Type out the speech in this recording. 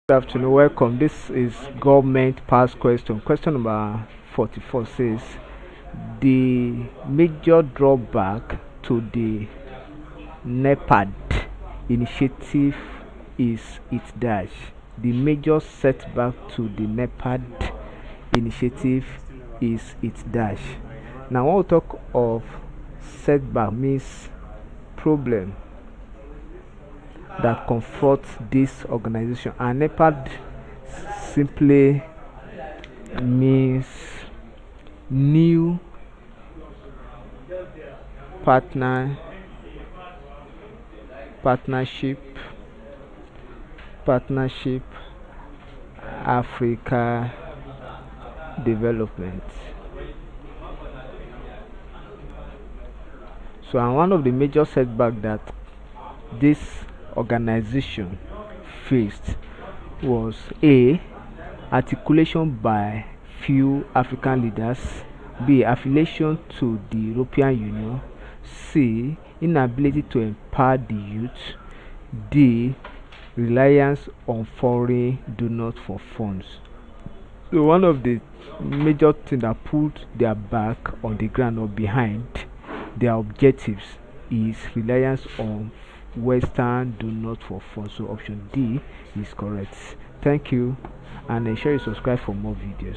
Good afternoon, welcome. This is government past question. Question number 44 says the major drawback to the Nepad initiative is its dash. The major setback to the Nepad initiative is its dash. Now, when we talk of setback, means problem that confront this organization, and Nepad simply means new partner partnership partnership Africa development. So, and one of the major setback that this organization faced was A, articulation by few African leaders, B, affiliation to the European Union, C, inability to empower the youth, D, reliance on foreign donors for funds. So one of the major things that put their back on the ground or behind their objectives is reliance on Western donors for funds. So option D is correct. Thank you, and ensure you subscribe for more videos.